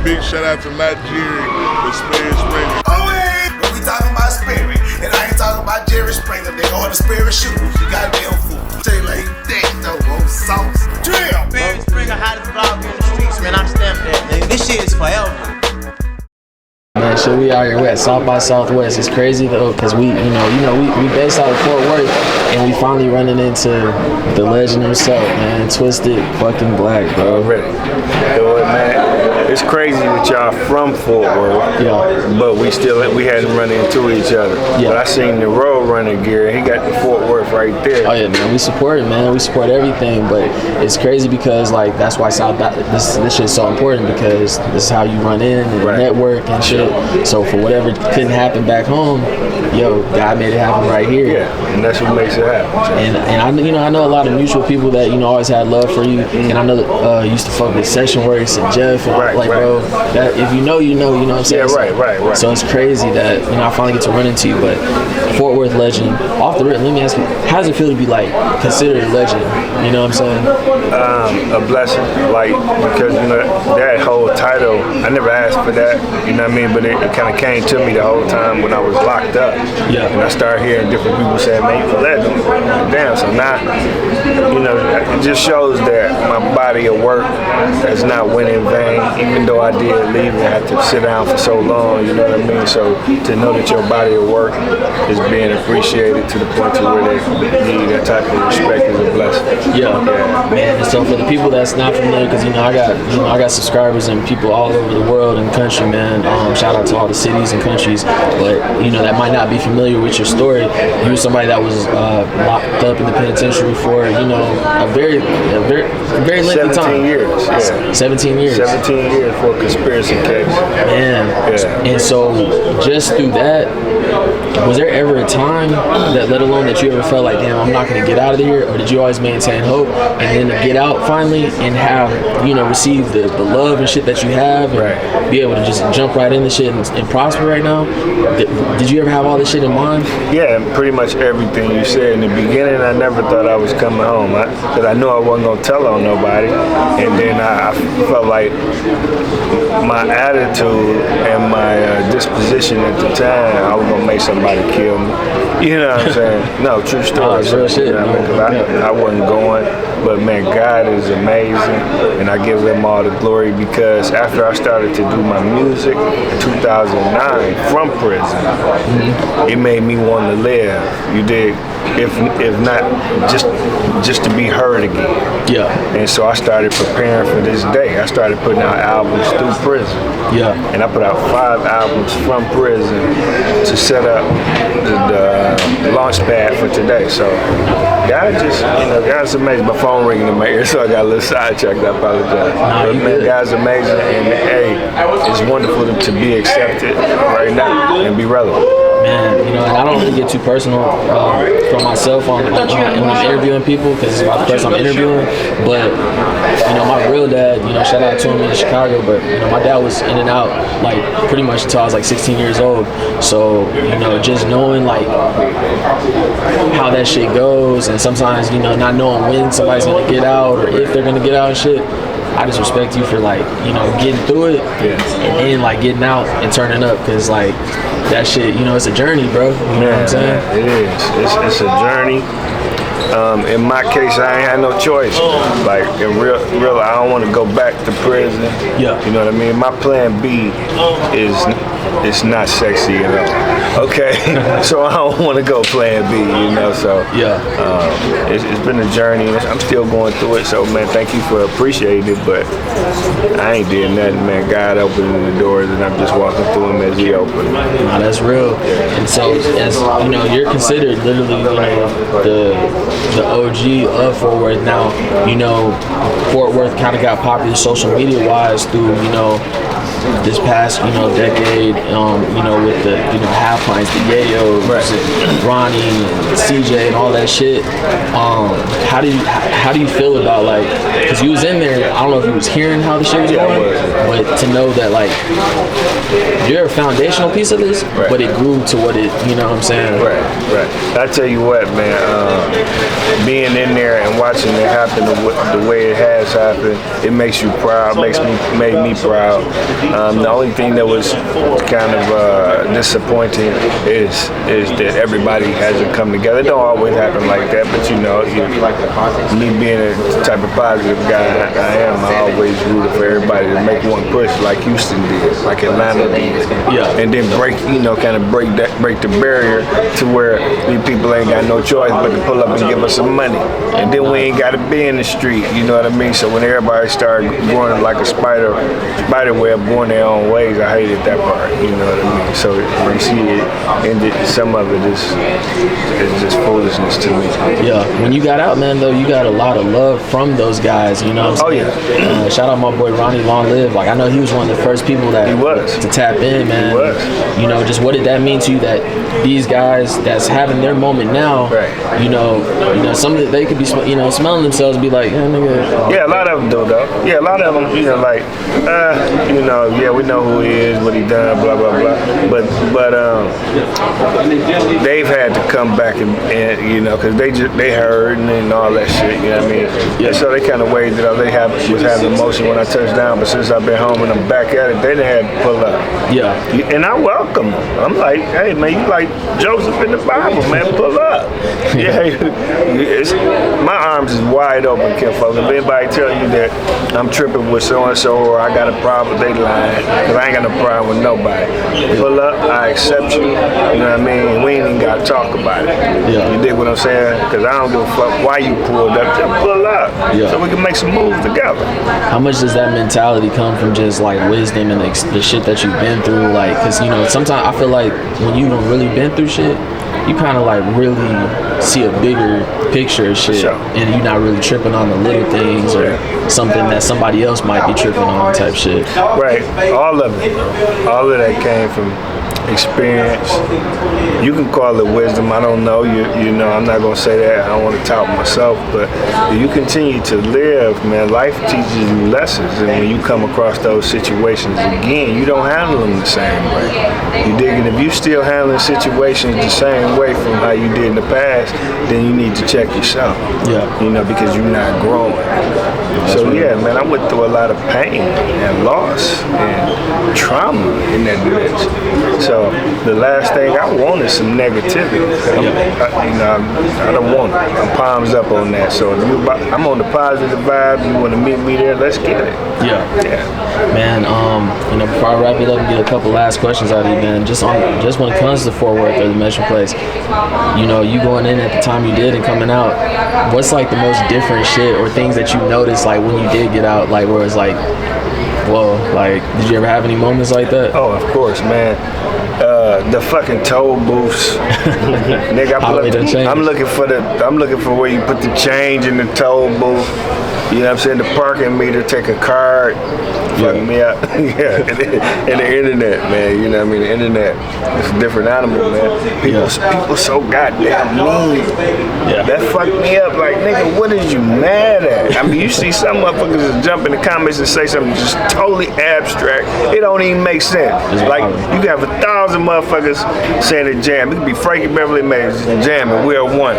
Big shout out to Matt Jerry with Sperry Springer. Oh, hey, but we talking about Sperry, and I ain't talking about Jerry Springer. They on the Sperry shoes. You goddamn fool. Tell you like that though, on sauce. Damn. Sperry Springer, hottest vlog in the streets, man. I'm stamped that, nigga. This shit is forever. Man, shit, we out here at South by Southwest. It's crazy though, cause we based out of Fort Worth, and we finally running into the legend himself, man. Twisted fucking Black, bro. Already. You know what, man? It's crazy that y'all from Fort Worth, but we hadn't run into each other. Yeah. But I seen the road running gear. He got the Fort Worth right there. Oh yeah, man. We support it, man. We support everything, but it's crazy because like that's why this shit's so important, because this is how you run in and network and shit. So for whatever couldn't happen back home, yo, God made it happen right here. Yeah, and that's what makes it happen. And I know a lot of mutual people that always had love for you, and I know that used to fuck with Session Works and Jeff, and bro, that if you know what I'm saying. Yeah, right. So it's crazy that I finally get to run into you. But Fort Worth legend, off the rip, let me ask you, how does it feel to be like considered a legend? You know what I'm saying? A blessing, like, because that whole title, I never asked for that. You know what I mean? But it kind of came to me the whole time when I was locked up. Yeah. And I started hearing different people say, man, you legend. Damn, so now, it just shows that my body of work has not went in vain, even though I did leave and had to sit down for so long, you know what I mean? So to know that your body of work is being appreciated to the point to where they need that type of respect is a blessing. Yeah. Man, so for the people that's not familiar, because I got subscribers and people all over the world and country, man. Shout out to all the cities and countries, but that might not be familiar with your story. You were somebody that was locked up in the penitentiary for a very lengthy time. 17 years. Yeah. 17 years. 17 years for a conspiracy case. Man. Yeah. And so just through that, was there ever a time that, let alone that you ever felt like, damn, I'm not going to get out of here, or did you always maintain hope, and then to get out finally and have receive the love and shit that you have, and be able to just jump right into shit and prosper right now? Did you ever have all this shit in mind? Yeah, pretty much everything you said. In the beginning, I never thought I was coming home, because I knew I wasn't going to tell on nobody, and then I felt like my attitude and my disposition at the time, I was going to make somebody kill me. You know what I'm saying? No, true story. Real shit. I wasn't going, but man, God is amazing, and I give him all the glory, because after I started to do my music in 2009 from prison, it made me want to live. You dig? If not just to be heard again. Yeah. And so I started preparing for this day. I started putting out albums through prison. Yeah. And I put out 5 albums from prison to set up the launch pad for today. So God God's amazing. My phone ringing in my ear, so I got a little sidetracked. I apologize. But man, God's amazing, and hey, it's wonderful to be accepted right now and be relevant. Man, and I don't really get too personal for myself when I'm interviewing people, because it's about the person I'm interviewing. But my real dad, shout out to him in Chicago. But my dad was in and out like pretty much until I was like 16 years old. So just knowing like how that shit goes, and sometimes not knowing when somebody's gonna get out or if they're gonna get out and shit. I just respect you for like getting through it, and then like getting out and turning up, because like that shit, it's a journey, bro. You know what I'm saying? It is. It's a journey. In my case, I ain't had no choice. Like in real, I don't want to go back to prison. Yeah. You know what I mean? My plan B is it's not sexy at all. Okay, so I don't want to go plan B. So it's been a journey. I'm still going through it. So man, thank you for appreciating it. But I ain't did nothing, man. God opening the doors, and I'm just walking through them as He opened them. Nah, that's real. And so, as you're considered literally the OG of Fort Worth. Now, Fort Worth kind of got popular social media wise through this past, decade, with the, half pints, the Yayo, Ronnie, and CJ, and all that shit. How do you feel about because you was in there? I don't know if you was hearing how the shit was going, but to know that you're a foundational piece of this, but it grew to what it, you know what I'm saying? Right. I tell you what, man, being in there and watching it happen the way it has happened, it makes you proud, made me proud. The only thing that was kind of disappointing is that everybody hasn't come together. It don't always happen like that, but me being the type of positive guy I am, I always rooted for everybody to make one push like Houston did, like Atlanta did. Yeah. And then break the barrier to where these people ain't got no choice but to pull up and give us some money. And then we ain't got to be in the street, you know what I mean? So when everybody started growing like a spider web, going their own ways, I hated that part, you know what I mean? So when you see it, and some of it is just foolishness to me. Yeah, when you got out, man, though, you got a lot of love from those guys, you know what I'm saying? Oh, yeah. Shout out my boy Ronnie, long live. I know he was one of the first people to tap in, man. He was. Just what did that mean to you that these guys that's having their moment now, some of they could be, smelling themselves and be like, yeah, nigga. Yeah, a lot of them do, though. Yeah, a lot of them, we know who he is, what he done, blah, blah, blah. But they've had to come back and because they heard and all that shit, you know what I mean? Yeah. So they kind of waved it up. They was having emotion when I touched down, but since I've been home and I'm back at it, they done had to pull up. Yeah. And I welcome them. I'm like, hey, man, you like Joseph in the Bible, man, pull up. My arms is wide open, kinfolk. If anybody tell you that I'm tripping with so-and-so or I got a problem, they lying. Because I ain't got no problem with nobody. Pull up, I accept you. You know what I mean? We ain't even got to talk about it. Yeah. You dig what I'm saying? Because I don't give a fuck why you pulled up. Just pull up. Yeah. So we can make some moves together. How much does that mentality come from just wisdom and the shit that you've been through? Because, sometimes I feel like when you don't really been through shit, you kind of really see a bigger picture of shit, and you're not really tripping on the little things or something that somebody else might be tripping on type shit. Right, all of it. All of that came from experience. You can call it wisdom. I don't know. I'm not gonna say that. I don't want to tout myself, but you continue to live, man. Life teaches you lessons, and when you come across those situations again, you don't handle them the same way. You dig it? If you still handling situations the same way from how you did in the past, then you need to check yourself. Yeah. Because you're not growing. So yeah, man, I went through a lot of pain and loss and trauma in that dimension. So the last thing I want is some negativity. I don't want it. I'm palms up on that. So if I'm on the positive vibe, you want to meet me there, let's get it. Yeah. Man, before I wrap it up and get a couple last questions out of you, man, just when it comes to Fort Worth or the Metro Place, you going in at the time you did and coming out, what's the most different shit or things that you noticed when you did get out, where it's whoa, did you ever have any moments like that? Oh, of course, man. The fucking toll booths. Nigga, I'm looking for where you put the change in the toll booth. You know what I'm saying? The parking meter, take a card, fuck me up. Yeah, and the internet, man. You know what I mean? The internet, it's a different animal, man. People so goddamn mean. Yeah. That fucked me up. Nigga, what is you mad at? I mean, you see some motherfuckers just jump in the comments and say something just totally abstract. It don't even make sense. You can have 1,000 motherfuckers saying they jam. It could be Frankie Beverly Mays jamming, we are one.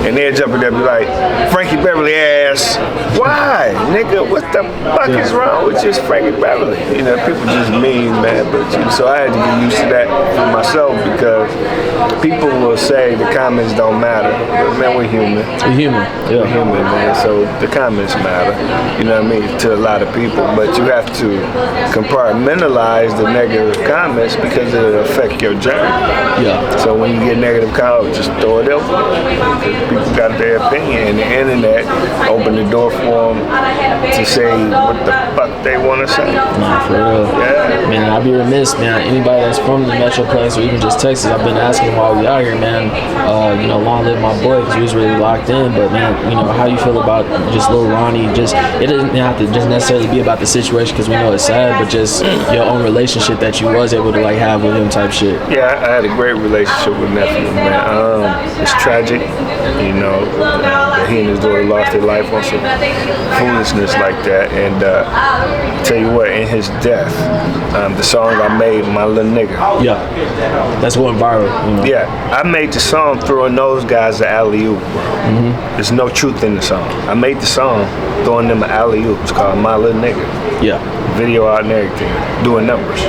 And they'll jump in there and be like, Frankie Beverly ass. Why? Nigga, what the fuck is wrong with just Frankie Beverly? People just mean, man. So I had to get used to that for myself because people will say the comments don't matter. But man, we're human. We're human. Yeah. We're human, man. So the comments matter. You know what I mean? To a lot of people. But you have to compartmentalize the negative comments because it'll affect your journey. Yeah. So when you get negative comments, just throw it over. Because people got their opinion, and the internet opened the door for platform to say what the fuck they want to say. Nah, for real. Yeah. Man, I'd be remiss, man. Anybody that's from the Metroplex or even just Texas, I've been asking while we out here, man. Long live my boy, because he was really locked in. But man, how you feel about just Lil Ronnie? Just it doesn't have to just necessarily be about the situation, because we know it's sad, but just your own relationship that you was able to like have with him, type shit. Yeah, I had a great relationship with nephew, man. It's tragic, that he and his daughter lost their life on some foolishness like that. And tell you what, in his death, the song I made, My Little Nigga. Yeah, that's going viral. Yeah, I made the song throwing those guys the alley-oop, bro. There's no truth in the song. I made the song throwing them an alley-oop. It's called My Little Nigga. Yeah. Video out and everything, doing numbers.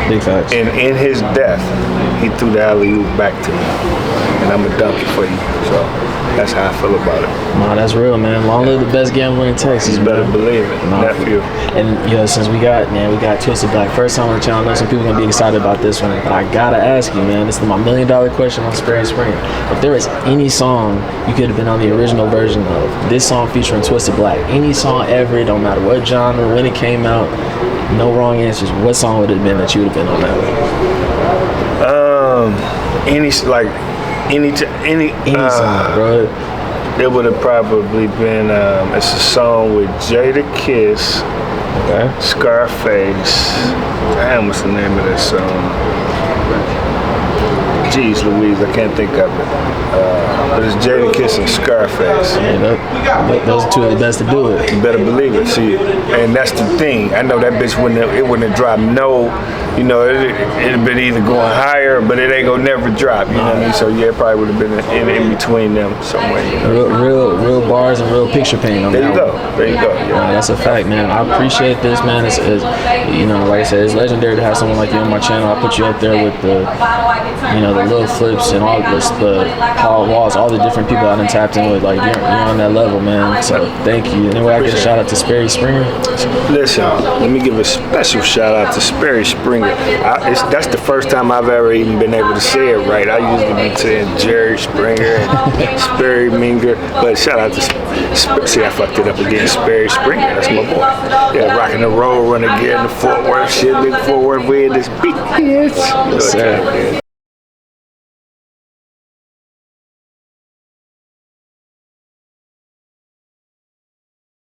Big facts. And in his death, he threw the alley-oop back to me. And I'm a dunk it for you. So that's how I feel about it. Nah, that's real, man. Long live the best gambler in Texas. You better believe it. Nephew. And since we got Twisted Black first time on the channel, I know some people are gonna be excited about this one. But I gotta ask you, man, this is my $1 million question on Sperry Springer. If there was any song you could have been on the original version of, this song featuring Twisted Black, any song ever, it don't matter what genre, when it came out, no wrong answers. What song would it have been that you would have been on that with? Any song, bro. It would have probably been it's a song with Jada Kiss, okay, Scarface. Damn, what's the name of that song? Jeez Louise, I can't think of it. But it's Jada Kiss and Scarface. Yeah, those are two of the best to do it. You better believe it. See, and that's the thing. I know that bitch wouldn't have dropped it'd have been either going higher, but it ain't gonna never drop. You know what I mean? So yeah, it probably would have been in between them somewhere. Real bars and real picture painting on there that. There you go. Yeah. That's a fact, man. I appreciate this, man. It's like I said, it's legendary to have someone like you on my channel. I put you up there with the little flips and all the Paul Walls, all the different people I done tapped in with. Like you're on that level, man. So thank you. Anyway, I get a shout out to Sperry Springer. Listen, let me give a special shout out to Sperry Springer. That's the first time I've ever even been able to say it right. I usually be saying Jerry Springer and Sperry Minger, but shout out to see, I fucked it up again. Sperry Springer, that's my boy. Yeah, rocking the road, run again, the Fort Worth shit, big Fort Worth, we in this beat. Yes, sir.